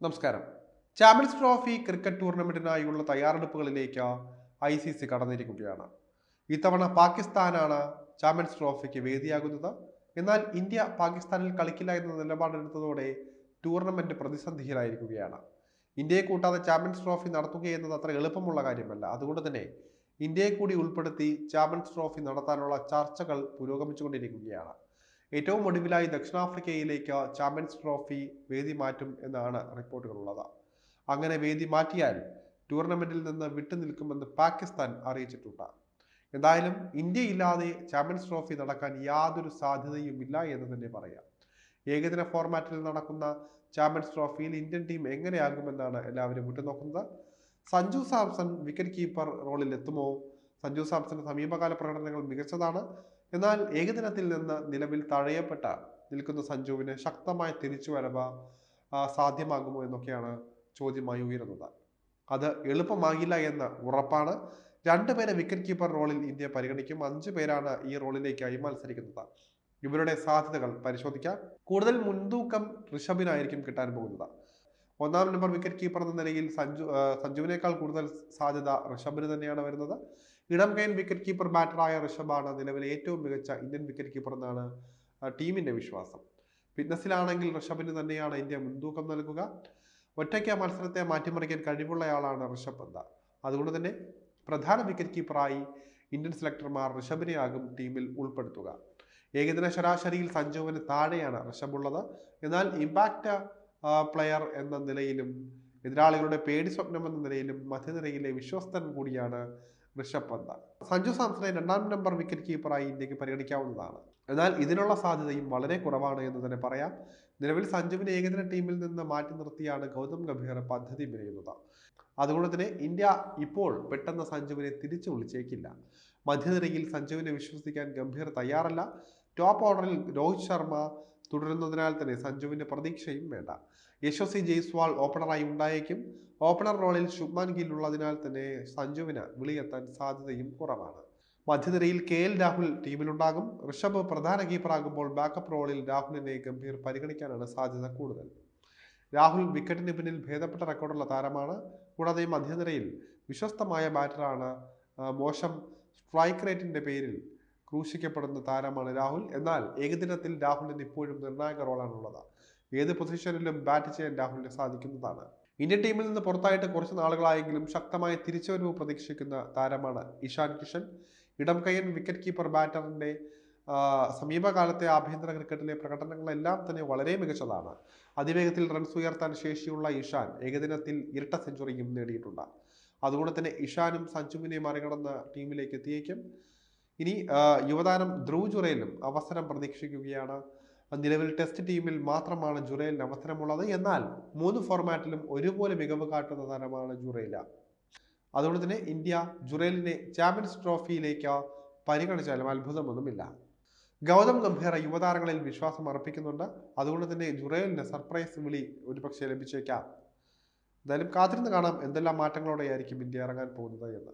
നമസ്കാരം. Champions Trophy cricket ടൂർണമെന്റിനായുള്ള തയ്യാറെടുപ്പുകളിലേക്ക് ICC കടന്നിരിക്കുകയാണ്. ഇത്തവണ പാകിസ്ഥാനാണ് ചാമ്പ്യൻസ് ട്രോഫിക്ക് വേദിയാകുന്നത്. എന്നാൽ ഇന്ത്യ പാകിസ്ഥാനിൽ കളിക്കില്ല എന്ന നിലപാടെടുത്തതോടെ ടൂർണമെന്റ് പ്രതിസന്ധിയിലായിരിക്കുകയാണ്. ഇന്ത്യയെ കൂട്ടാതെ ചാമ്പ്യൻസ് ട്രോഫി നടത്തുകയെന്നത് അത്ര എളുപ്പമുള്ള കാര്യമല്ല. അതുകൊണ്ട് തന്നെ ഇന്ത്യയെ കൂടി ഉൾപ്പെടുത്തി ചാമ്പ്യൻസ് ട്രോഫി നടത്താനുള്ള ചർച്ചകൾ പുരോഗമിച്ചുകൊണ്ടിരിക്കുകയാണ്. ഏറ്റവും ഒടുവിലായി ദക്ഷിണാഫ്രിക്കയിലേക്ക് ചാമ്പ്യൻസ് ട്രോഫി വേദി മാറ്റും എന്നാണ് റിപ്പോർട്ടുകളുള്ളത്. അങ്ങനെ വേദി മാറ്റിയാൽ ടൂർണമെന്റിൽ നിന്ന് വിട്ടുനിൽക്കുമെന്ന് പാകിസ്ഥാൻ അറിയിച്ചിട്ടുണ്ട്. എന്തായാലും ഇന്ത്യയില്ലാതെ ചാമ്പ്യൻസ് ട്രോഫി നടക്കാൻ യാതൊരു സാധ്യതയുമില്ല എന്ന് തന്നെ പറയാം. ഏകദിന ഫോർമാറ്റിൽ നടക്കുന്ന ചാമ്പ്യൻസ് ട്രോഫിയിൽ ഇന്ത്യൻ ടീം എങ്ങനെയാകുമെന്നാണ് എല്ലാവരും ഉറ്റുനോക്കുന്നത്. സഞ്ജു സാംസൺ വിക്കറ്റ് കീപ്പർ റോളിൽ എത്തുമോ? സഞ്ജു സാംസന്റെ സമീപകാല പ്രകടനങ്ങൾ മികച്ചതാണ്. എന്നാൽ ഏകദിനത്തിൽ നിന്ന് നിലവിൽ തഴയപ്പെട്ട നിൽക്കുന്ന സഞ്ജുവിന് ശക്തമായ തിരിച്ചുവരവ് സാധ്യമാകുമോ എന്നൊക്കെയാണ് ചോദ്യമായി ഉയരുന്നത്. അത് എളുപ്പമാകില്ല എന്ന് ഉറപ്പാണ്. 2 പേരെ വിക്കറ്റ് കീപ്പർ റോളിൽ ഇന്ത്യ പരിഗണിക്കും. 5 പേരാണ് ഈ റോളിലേക്കായി മത്സരിക്കുന്നത്. ഇവരുടെ സാധ്യതകൾ പരിശോധിക്കാം. കൂടുതൽ മുൻതൂക്കം ഋഷഭിനായിരിക്കും കിട്ടാൻ പോകുന്നത്. 1-ാം നമ്പർ വിക്കറ്റ് കീപ്പർ എന്ന നിലയിൽ സഞ്ജുവിനേക്കാൾ കൂടുതൽ സാധ്യത ഋഷഭിന് തന്നെയാണ് വരുന്നത്. ഇടം കൈൻ വിക്കറ്റ് കീപ്പർ ബാറ്ററായ ഋഷഭാണ് നിലവിലെ ഏറ്റവും മികച്ച ഇന്ത്യൻ വിക്കറ്റ് കീപ്പർ എന്നാണ് ടീമിന്റെ വിശ്വാസം. ഫിറ്റ്നസിലാണെങ്കിൽ ഋഷഭിന് തന്നെയാണ് ഇന്ത്യ മുൻതൂക്കം നൽകുക. ഒറ്റയ്ക്ക് മത്സരത്തെ മാറ്റിമറിക്കാൻ കഴിവുള്ളയാളാണ് ഋഷഭ് പന്ത്. അതുകൊണ്ട് തന്നെ പ്രധാന വിക്കറ്റ് കീപ്പറായി ഇന്ത്യൻ സെലക്ടർമാർ ഋഷഭിനെയാകും ടീമിൽ ഉൾപ്പെടുത്തുക. ഏകദിന ശരാശരിയിൽ സഞ്ജുവിന് താഴെയാണ് ഋഷഭ് ഉള്ളത്. എന്നാൽ ഇമ്പാക്റ്റ് പ്ലെയർ എന്ന നിലയിലും എതിരാളികളുടെ പേടി സ്വപ്നം എന്ന നിലയിലും മധ്യനിരയിലെ വിശ്വസ്തൻ കൂടിയാണ് ഋഷഭ് പന്ത്. സഞ്ജു സാംസണെ 2-ാം നമ്പർ വിക്കറ്റ് കീപ്പറായി ഇന്ത്യക്ക് പരിഗണിക്കാവുന്നതാണ്. എന്നാൽ ഇതിനുള്ള സാധ്യതയും വളരെ കുറവാണ് എന്ന് തന്നെ പറയാം. നിലവിൽ സഞ്ജുവിനെ ഏകദിന ടീമിൽ നിന്ന് മാറ്റി നിർത്തിയാണ് ഗൗതം ഗംഭീർ പദ്ധതി മെനയുന്നത്. അതുകൊണ്ട് തന്നെ ഇന്ത്യ ഇപ്പോൾ പെട്ടെന്ന് സഞ്ജുവിനെ തിരിച്ചു വിളിച്ചേക്കില്ല. മധ്യനിരയിൽ സഞ്ജുവിനെ വിശ്വസിക്കാൻ ഗംഭീർ തയ്യാറല്ല. ടോപ്പ് ഓർഡറിൽ രോഹിത് ശർമ്മ തുടരുന്നതിനാൽ തന്നെ സഞ്ജുവിന്റെ പ്രതീക്ഷയും വേണ്ട. യശസ്വി ജയ്സ്വാൾ ഓപ്പണറായി ഉണ്ടായേക്കും. ഓപ്പണർ റോളിൽ ശുഭ്മാൻ ഗിൽ ഉള്ളതിനാൽ തന്നെ സഞ്ജുവിന് വിളിയെത്താൻ സാധ്യതയും കുറവാണ്. മധ്യനിരയിൽ KL രാഹുൽ ടീമിലുണ്ടാകും. ഋഷഭ് പ്രധാന കീപ്പറാകുമ്പോൾ ബാക്കപ്പ് റോളിൽ രാഹുലിനെ ഗംഭീർ പരിഗണിക്കാനാണ് സാധ്യത കൂടുതൽ. രാഹുൽ വിക്കറ്റിന് പിന്നിൽ ഭേദപ്പെട്ട റെക്കോർഡുള്ള താരമാണ്. കൂടാതെ മധ്യനിരയിൽ വിശ്വസ്തമായ ബാറ്ററാണ്. മോശം സ്ട്രൈക്ക് റേറ്റിന്റെ പേരിൽ ക്രൂശിക്കപ്പെടുന്ന താരമാണ് രാഹുൽ. എന്നാൽ ഏകദിനത്തിൽ രാഹുലിന് ഇപ്പോഴും നിർണായക റോളാണുള്ളത്. ഏത് പൊസിഷനിലും ബാറ്റ് ചെയ്യാൻ രാഹുലിന് സാധിക്കുന്നതാണ്. ഇന്ത്യൻ ടീമിൽ നിന്ന് പുറത്തായിട്ട് കുറച്ച് നാളുകളായെങ്കിലും ശക്തമായ തിരിച്ചുവരവ് പ്രതീക്ഷിക്കുന്ന താരമാണ് ഇഷാൻ കിഷൻ. ഇടം കൈയ്യൻ വിക്കറ്റ് കീപ്പർ ബാറ്ററിന്റെ സമീപകാലത്തെ ആഭ്യന്തര ക്രിക്കറ്റിലെ പ്രകടനങ്ങളെല്ലാം തന്നെ വളരെ മികച്ചതാണ്. അതിവേഗത്തിൽ റൺസ് ഉയർത്താൻ ശേഷിയുള്ള ഇഷാൻ ഏകദിനത്തിൽ ഇരട്ട സെഞ്ചുറിയും നേടിയിട്ടുണ്ട്. അതുകൊണ്ട് തന്നെ ഇഷാനും സഞ്ജുവിനെ മറികടന്ന് ടീമിലേക്ക് എത്തിയേക്കും. ഇനി യുവതാരം ധ്രുവ് ജുറേലും അവസരം പ്രതീക്ഷിക്കുകയാണ്. നിലവിൽ ടെസ്റ്റ് ടീമിൽ മാത്രമാണ് ജുറേലിന് അവസരമുള്ളത്. എന്നാൽ 3 ഫോർമാറ്റിലും ഒരുപോലെ മികവ് കാട്ടുന്ന താരമാണ് ജുറേല. അതുകൊണ്ട് തന്നെ ഇന്ത്യ ജുറേലിനെ ചാമ്പ്യൻസ് ട്രോഫിയിലേക്ക് പരിഗണിച്ചാലും അത്ഭുതമൊന്നുമില്ല. ഗൗതം ഗംഭീർ യുവതാരങ്ങളിൽ വിശ്വാസം അർപ്പിക്കുന്നുണ്ട്. അതുകൊണ്ട് തന്നെ ജുറേലിന് സർപ്രൈസ് വിളി ഒരുപക്ഷെ ലഭിച്ചേക്കാം. എന്തായാലും കാത്തിരുന്ന് കാണാം എന്തെല്ലാം മാറ്റങ്ങളോടെയായിരിക്കും ഇന്ത്യ ഇറങ്ങാൻ പോകുന്നത് എന്ന്.